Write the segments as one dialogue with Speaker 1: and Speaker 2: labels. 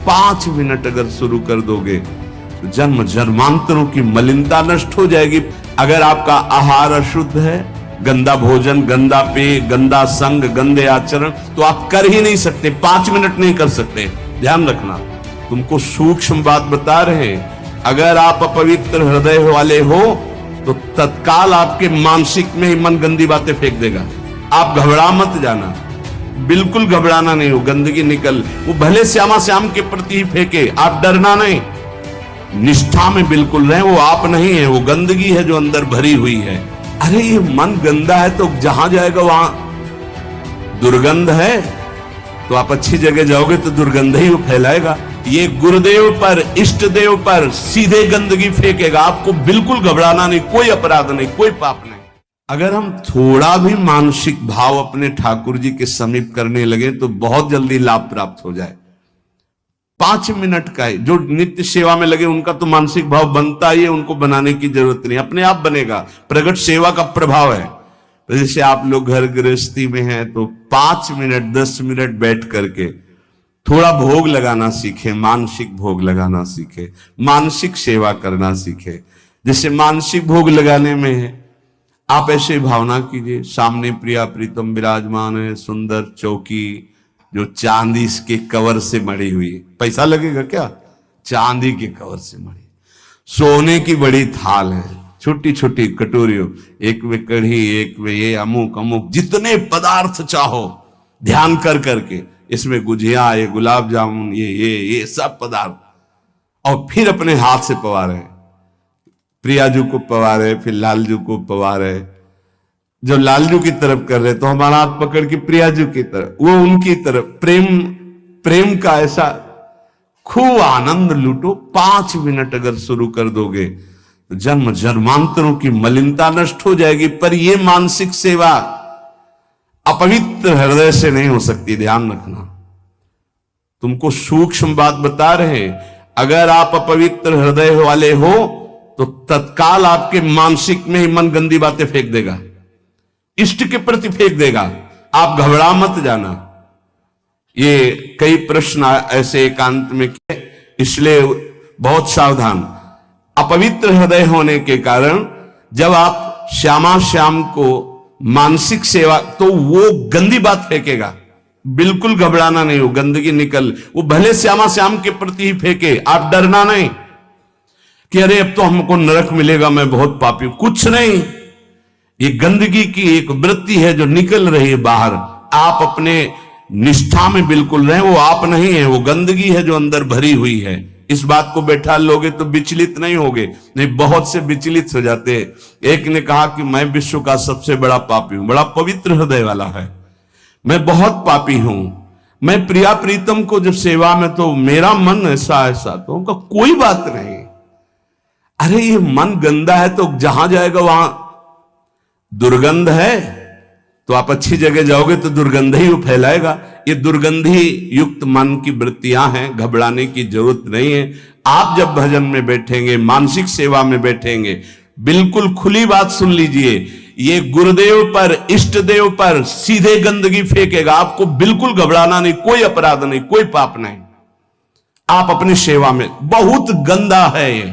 Speaker 1: 5 minute अगर शुरू कर दोगे तो जन्म जन्मांतरों की मलिनता नष्ट हो जाएगी। अगर आपका आहार अशुद्ध है, गंदा भोजन, गंदा पेय, गंदा संग, गंदे आचरण, तो आप कर ही नहीं सकते, 5 मिनट नहीं कर सकते। ध्यान रखना, तुमको सूक्ष्म बात बता रहे हैं। अगर आप अपवित्र हृदय वाले हो तो तत्काल आपके मानसिक में ही मन गंदी बातें फेंक देगा। आप घबरा मत जाना, बिल्कुल घबराना नहीं हो। गंदगी निकल, वो भले श्यामा श्याम के प्रति ही फेंके, आप डरना नहीं, निष्ठा में बिल्कुल रहे। वो आप नहीं है, वो गंदगी है जो अंदर भरी हुई है। अरे ये मन गंदा है तो जहां जाएगा वहां दुर्गंध है, तो आप अच्छी जगह जाओगे तो दुर्गंध ही वो फैलाएगा। ये गुरुदेव पर, इष्ट देव पर सीधे गंदगी फेंकेगा। आपको बिल्कुल घबराना नहीं, कोई अपराध नहीं, कोई पाप नहीं। अगर हम थोड़ा भी मानसिक भाव अपने ठाकुर जी के समीप करने लगे तो बहुत जल्दी लाभ प्राप्त हो जाए। 5 मिनट का है, जो नित्य सेवा में लगे उनका तो मानसिक भाव बनता ही है, उनको बनाने की जरूरत नहीं, अपने आप बनेगा। प्रगट सेवा का प्रभाव है। तो जैसे आप लोग घर गृहस्थी में हैं तो 5 मिनट 10 मिनट बैठ करके थोड़ा भोग लगाना सीखे, मानसिक भोग लगाना सीखे, मानसिक सेवा करना सीखे। जैसे मानसिक भोग लगाने में है, आप ऐसे भावना कीजिए, सामने प्रिया प्रीतम विराजमान है, सुंदर चौकी जो चांदी के कवर से मड़ी हुई, पैसा लगेगा क्या, चांदी के कवर से मड़ी, सोने की बड़ी थाल है, छोटी छोटी कटोरियों, एक में कढ़ी, एक में ये अमुक अमुक, जितने पदार्थ चाहो ध्यान कर करके, इसमें गुजिया, ये गुलाब जामुन, ये सब पदार्थ, और फिर अपने हाथ से पवा रहे, प्रियाजू को पवा रहे, फिर लालजू को पवा रहे। जब लालजू की तरफ कर रहे तो हमारा हाथ पकड़ के प्रियाजू की तरफ, वो उनकी तरफ, प्रेम का ऐसा खूब आनंद लूटो। 5 मिनट अगर शुरू कर दोगे तो जन्म जन्मांतरों की मलिनता नष्ट हो जाएगी। पर यह मानसिक सेवा अपवित्र हृदय से नहीं हो सकती, ध्यान रखना। तुमको सूक्ष्म बात बता रहे हैं। अगर आप अपवित्र हृदय वाले हो तो तत्काल आपके मानसिक में ही मन गंदी बातें फेंक देगा, इष्ट के प्रति फेंक देगा। आप घबरा मत जाना। ये कई प्रश्न ऐसे एकांत में किए, इसलिए बहुत सावधान। अपवित्र हृदय होने के कारण जब आप श्यामा श्याम को मानसिक सेवा, तो वो गंदी बात फेंकेगा। बिल्कुल घबराना नहीं हो, गंदगी निकल, वो भले श्यामा श्याम के प्रति ही फेंके, आप डरना नहीं कि अरे अब तो हमको नरक मिलेगा, मैं बहुत पापी हूं। कुछ नहीं, ये गंदगी की एक वृत्ति है जो निकल रही है बाहर। आप अपने निष्ठा में बिल्कुल रहे, वो आप नहीं है, वो गंदगी है जो अंदर भरी हुई है। इस बात को बैठा लोगे तो विचलित नहीं होगे। नहीं, बहुत से विचलित हो जाते हैं। एक ने कहा कि मैं विश्व का सबसे बड़ा पापी हूं, बड़ा पवित्र हृदय वाला है, मैं बहुत पापी हूं, मैं प्रिया प्रीतम को जब सेवा में तो मेरा मन ऐसा ऐसा, तो उनका कोई बात नहीं। अरे ये मन गंदा है तो जहां जाएगा वहां दुर्गंध है, तो आप अच्छी जगह जाओगे तो दुर्गंध ही वो फैलाएगा। ये दुर्गंधी युक्त मन की वृत्तियां हैं, घबराने की जरूरत नहीं है। आप जब भजन में बैठेंगे, मानसिक सेवा में बैठेंगे, बिल्कुल खुली बात सुन लीजिए, ये गुरुदेव पर, इष्ट देव पर सीधे गंदगी फेंकेगा। आपको बिल्कुल घबराना नहीं, कोई अपराध नहीं, कोई पाप नहीं। आप अपनी सेवा में, बहुत गंदा है ये,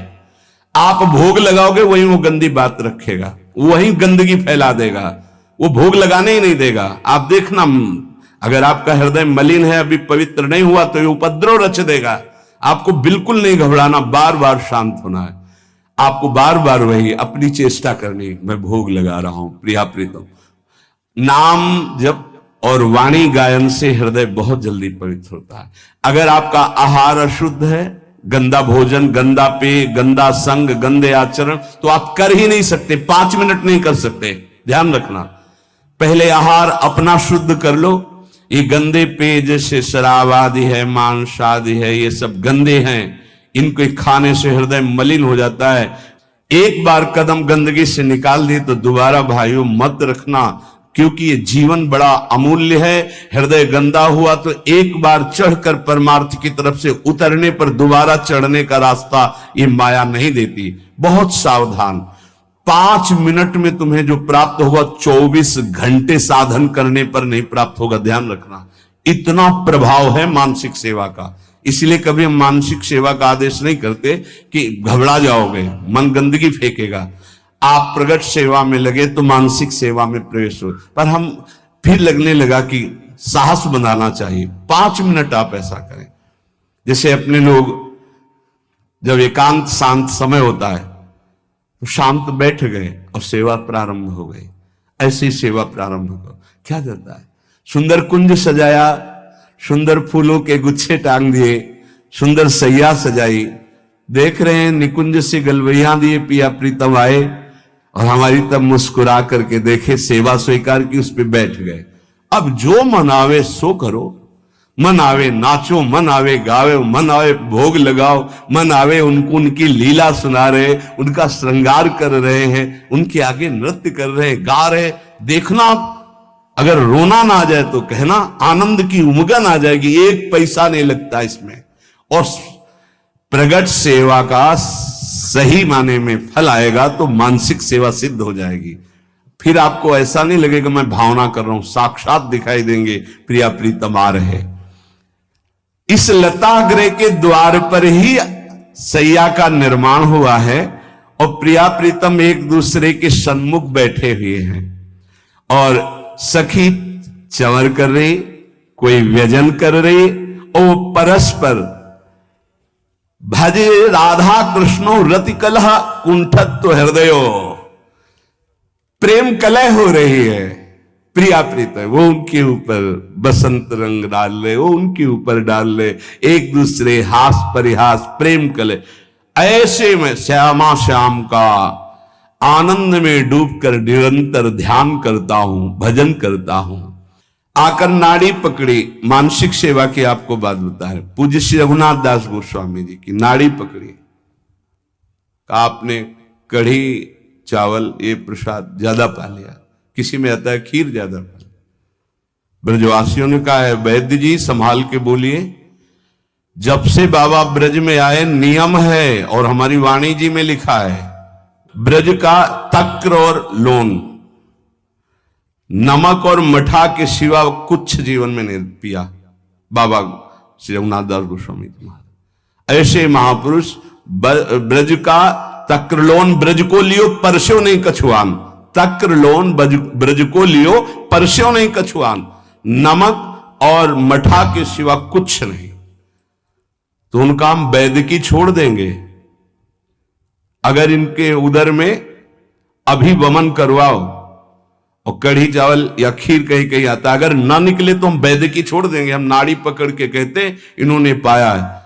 Speaker 1: आप भोग लगाओगे वही वो गंदी बात रखेगा, वही गंदगी फैला देगा, वो भोग लगाने ही नहीं देगा। आप देखना, अगर आपका हृदय मलिन है, अभी पवित्र नहीं हुआ, तो ये उपद्रव रच देगा। आपको बिल्कुल नहीं घबराना, बार बार शांत होना है। आपको बार बार वही अपनी चेष्टा करनी, मैं भोग लगा रहा हूं प्रिया प्रीतम। नाम जप और वाणी गायन से हृदय बहुत जल्दी पवित्र होता है। अगर आपका आहार अशुद्ध है, गंदा भोजन, गंदा पेय, गंदा संग, गंदे आचरण, तो आप कर ही नहीं सकते, 5 मिनट नहीं कर सकते। ध्यान रखना, पहले आहार अपना शुद्ध कर लो। ये गंदे पेय जैसे शराब आदि है, मांस आदि है, ये सब गंदे हैं, इनको खाने से हृदय मलिन हो जाता है। एक बार कदम गंदगी से निकाल दी तो दोबारा भाइयों मत रखना, क्योंकि ये जीवन बड़ा अमूल्य है। हृदय गंदा हुआ तो एक बार चढ़कर परमार्थ की तरफ से उतरने पर दोबारा चढ़ने का रास्ता ये माया नहीं देती। बहुत सावधान। 5 मिनट में तुम्हें जो प्राप्त होगा 24 घंटे साधन करने पर नहीं प्राप्त होगा, ध्यान रखना। इतना प्रभाव है मानसिक सेवा का, इसलिए कभी हम मानसिक सेवा का आदेश नहीं करते कि घबरा जाओगे, मन गंदगी फेंकेगा। आप प्रगट सेवा में लगे तो मानसिक सेवा में प्रवेश हो। पर हम फिर लगने लगा कि साहस बनाना चाहिए। 5 मिनट आप ऐसा करें, जैसे अपने लोग जब एकांत शांत समय होता है तो शांत बैठ गए और सेवा प्रारंभ हो गई। ऐसी सेवा प्रारंभ हो, क्या जाता है। सुंदर कुंज सजाया, सुंदर फूलों के गुच्छे टांग दिए, सुंदर सैया सजाई, देख रहे हैं निकुंज से गलवैया दिए, पिया प्रीतम आए और हमारी तब मुस्कुरा करके देखे, सेवा स्वीकार की, उस पर बैठ गए। अब जो मन आवे सो करो, मन आवे नाचो, मन आवे गावे, मन आवे भोग लगाओ, मन आवे उनको उनकी लीला सुना रहे, उनका श्रृंगार कर रहे हैं, उनके आगे नृत्य कर रहे हैं, गा रहे। देखना, अगर रोना ना आ जाए तो कहना, आनंद की उमगन आ जाएगी। 1 पैसा नहीं लगता इसमें। और प्रगट सेवा का सही माने में फल आएगा तो मानसिक सेवा सिद्ध हो जाएगी। फिर आपको ऐसा नहीं लगेगा मैं भावना कर रहा हूं, साक्षात दिखाई देंगे प्रिया प्रीतम आ रहे। इस लताग्रह के द्वार पर ही सैया का निर्माण हुआ है और प्रिया प्रीतम एक दूसरे के सन्मुख बैठे हुए हैं और सखी चंवर कर रही, कोई व्यजन कर रही और परस्पर भजे राधा कृष्णो रति कलह कुंठत्व हृदयो, प्रेम कलह हो रही है। प्रिया प्रीतम वो उनके ऊपर बसंत रंग डाल ले, वो उनके ऊपर डाल ले, एक दूसरे हास परिहास प्रेम कलह। ऐसे में श्यामा श्याम का आनंद में डूबकर निरंतर ध्यान करता हूं, भजन करता हूं। आकर नाड़ी पकड़ी, मानसिक सेवा की आपको बात बता रहे, पूज्य श्री रघुनाथ दास गोस्वामी जी की नाड़ी पकड़ी। आपने कढ़ी चावल ये प्रसाद ज्यादा पा लिया, किसी में आता है खीर ज्यादा पा लिया। ब्रजवासियों ने कहा है वैद्य जी संभाल के बोलिए, जब से बाबा ब्रज में आए नियम है और हमारी वाणी जी में लिखा है, ब्रज का तक्र और लोन, नमक और मठा के सिवा कुछ जीवन में नहीं पिया बाबा श्री रघुनाथ दास गोस्वामी महाराज। ऐसे महापुरुष ब्रज का तक्रलोन ब्रज को लियो परस्यो नहीं कछुआन, तक्रलोन ब्रज को लियो परस्यो नहीं कछुआन, नमक और मठा के सिवा कुछ नहीं। तो उनका हम वैद्य की छोड़ देंगे। अगर इनके उदर में अभिवमन करवाओ और कढ़ी चावल या खीर कहीं कहीं आता, अगर ना निकले तो हम वैद्य की छोड़ देंगे। हम नाड़ी पकड़ के कहते इन्होंने पाया है।